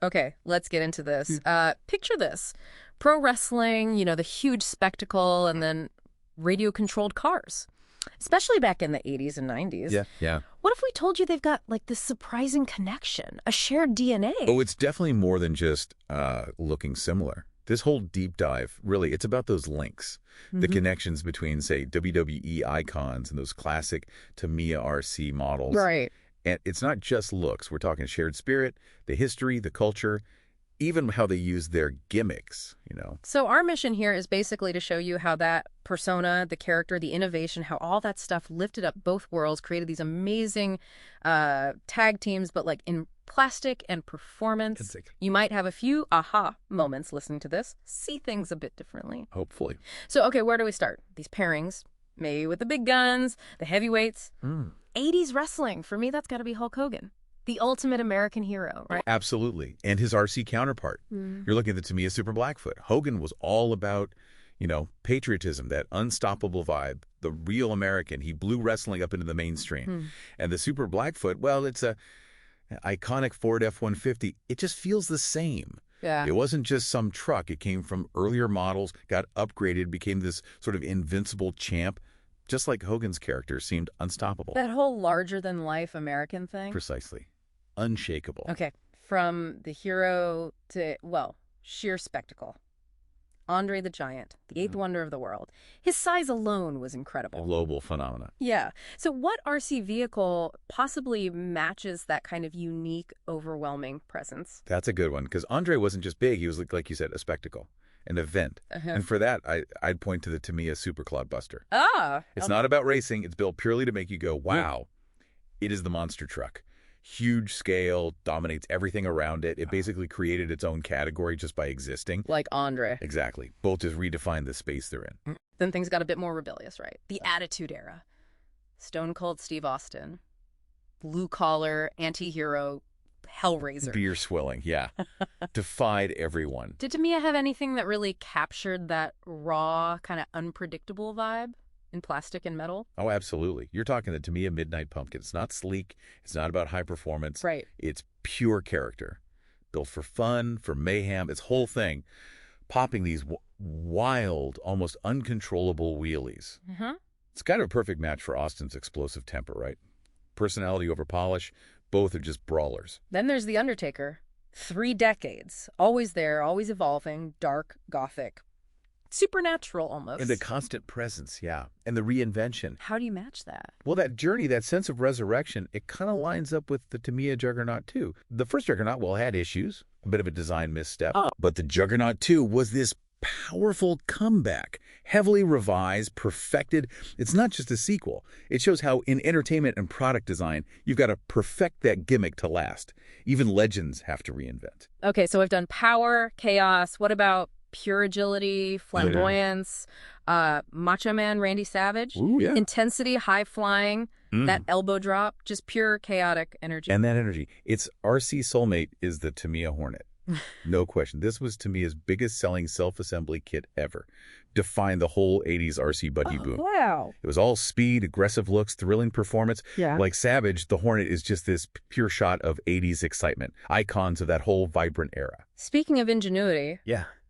Okay, let's get into this. Picture this. Pro wrestling, the huge spectacle, and then radio-controlled cars. Especially back in the 80s and 90s. Yeah. What if we told you they've got, this surprising connection, a shared DNA? Oh, it's definitely more than just looking similar. This whole deep dive, really, it's about those links, the connections between, say, WWE icons and those classic Tamiya RC models. Right. And it's not just looks. We're talking shared spirit, the history, the culture, even how they use their gimmicks. So our mission here is basically to show you how that persona, the character, the innovation, how all that stuff lifted up both worlds, created these amazing tag teams, but in plastic and performance. You might have a few aha moments listening to this, see things a bit differently. Hopefully. So, okay, where do we start? These pairings, maybe with the big guns, the heavyweights. 80s wrestling, for me, that's got to be Hulk Hogan. The ultimate American hero, right? Absolutely. And his RC counterpart. You're looking at the Tamiya Super Blackfoot. Hogan was all about, patriotism, that unstoppable vibe, the real American. He blew wrestling up into the mainstream. And the Super Blackfoot, well, it's a iconic Ford F-150. It just feels the same. Yeah. It wasn't just some truck. It came from earlier models, got upgraded, became this sort of invincible champ, just like Hogan's character seemed unstoppable. That whole larger-than-life American thing? Precisely. Unshakable. Okay, from the hero to, sheer spectacle. Andre the Giant, the eighth wonder of the world. His size alone was incredible. Global phenomena. Yeah. So what RC vehicle possibly matches that kind of unique, overwhelming presence? That's a good one, because Andre wasn't just big. He was, like you said, a spectacle, an event. And for that, I'd point to the Tamiya Super Clodbuster. It's not about racing. It's built purely to make you go, wow. It is the monster truck. Huge scale, dominates everything around it. It basically created its own category just by existing. Like Andre. Exactly. Both just redefined the space they're in. Then things got a bit more rebellious, right? The Attitude Era. Stone Cold Steve Austin. Blue-collar, anti-hero, Hellraiser. Beer swilling, yeah. Defied everyone. Did Tamiya have anything that really captured that raw, kind of unpredictable vibe? In plastic and metal? Oh, absolutely. You're talking the Tamiya Midnight Pumpkin. It's not sleek. It's not about high performance. Right. It's pure character. Built for fun, for mayhem. Its whole thing. Popping these wild, almost uncontrollable wheelies. It's kind of a perfect match for Austin's explosive temper, right? Personality over polish. Both are just brawlers. Then there's The Undertaker. 3 decades. Always there, always evolving, dark, gothic. Supernatural, almost. And the constant presence, yeah. And the reinvention. How do you match that? Well, that journey, that sense of resurrection, it kind of lines up with the Tamiya Juggernaut 2. The first Juggernaut, had issues. A bit of a design misstep. But the Juggernaut 2 was this powerful comeback. Heavily revised, perfected. It's not just a sequel. It shows how in entertainment and product design, you've got to perfect that gimmick to last. Even legends have to reinvent. Okay, so I've done power, chaos. What about pure agility, flamboyance, Macho Man Randy Savage, intensity, high flying, that elbow drop, just pure chaotic energy. And that energy. Its RC soulmate is the Tamiya Hornet. No question. This was Tamiya's biggest selling self-assembly kit ever. Defined the whole 80s RC buggy boom. Wow. It was all speed, aggressive looks, thrilling performance. Yeah. Like Savage, the Hornet is just this pure shot of 80s excitement. Icons of that whole vibrant era. Speaking of ingenuity,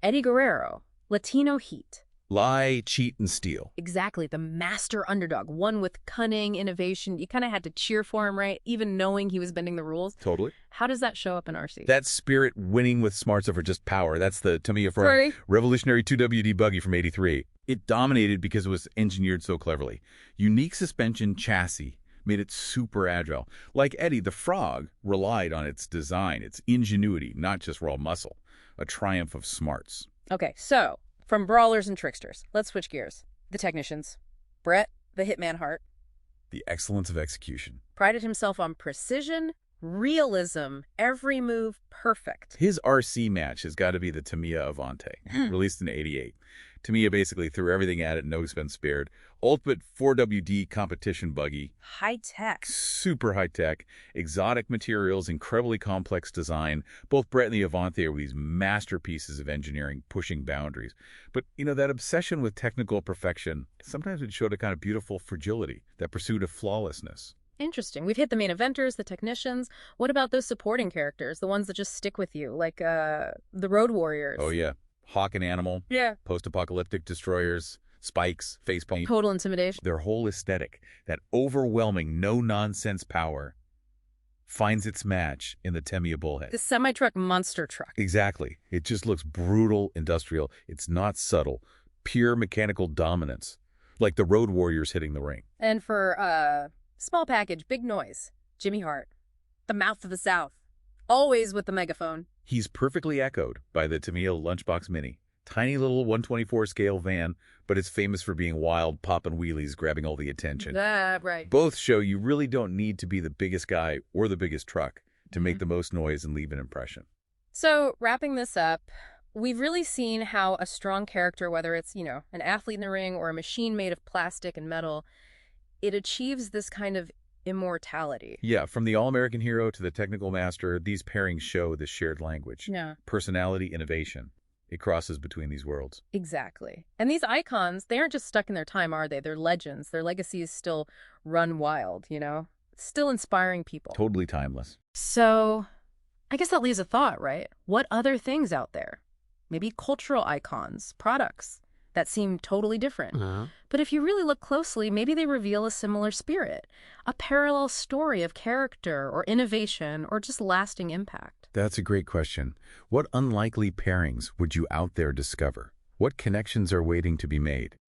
Eddie Guerrero, Latino heat. Lie, cheat, and steal. Exactly. The master underdog, one with cunning, innovation. You kind of had to cheer for him, right? Even knowing he was bending the rules. Totally. How does that show up in RC? That spirit winning with smarts over just power. That's the Tamiya revolutionary 2WD buggy from '83. It dominated because it was engineered so cleverly. Unique suspension chassis made it super agile. Like Eddie, the Frog relied on its design, its ingenuity, not just raw muscle. A triumph of smarts. Okay, so from brawlers and tricksters, let's switch gears. The technicians. Bret, the Hitman Hart. The excellence of execution. Prided himself on precision, realism, every move perfect. His RC match has got to be the Tamiya Avante, released in '88. Tamiya basically threw everything at it, no expense spared. Ultimate 4WD competition buggy. High tech. Super high tech. Exotic materials, incredibly complex design. Both Bret and the Avante are these masterpieces of engineering, pushing boundaries. But, that obsession with technical perfection, sometimes it showed a kind of beautiful fragility, that pursuit of flawlessness. Interesting. We've hit the main eventers, the technicians. What about those supporting characters, the ones that just stick with you, like the Road Warriors? Oh, yeah. Hawk and Animal. Yeah. Post-apocalyptic destroyers. Spikes. Facepaint. Total intimidation. Their whole aesthetic, that overwhelming, no-nonsense power, finds its match in the Tamiya Bullhead. The semi-truck monster truck. Exactly. It just looks brutal, industrial. It's not subtle. Pure mechanical dominance. Like the Road Warriors hitting the ring. And for small package, big noise, Jimmy Hart, the mouth of the South, always with the megaphone. He's perfectly echoed by the Tamiya Lunchbox Mini. Tiny little 124 scale van, but it's famous for being wild, popping wheelies, grabbing all the attention. Right. Both show you really don't need to be the biggest guy or the biggest truck to make the most noise and leave an impression. So, wrapping this up, we've really seen how a strong character, whether it's, an athlete in the ring or a machine made of plastic and metal, it achieves this kind of immortality. Yeah, from the all-American hero to the technical master, these pairings show the shared language. Yeah. Personality, innovation. It crosses between these worlds. Exactly. And these icons, they aren't just stuck in their time, are they? They're legends. Their legacies still run wild, Still inspiring people. Totally timeless. So, I guess that leaves a thought, right? What other things out there? Maybe cultural icons, products that seem totally different. But if you really look closely, maybe they reveal a similar spirit, a parallel story of character or innovation or just lasting impact. That's a great question. What unlikely pairings would you out there discover? What connections are waiting to be made?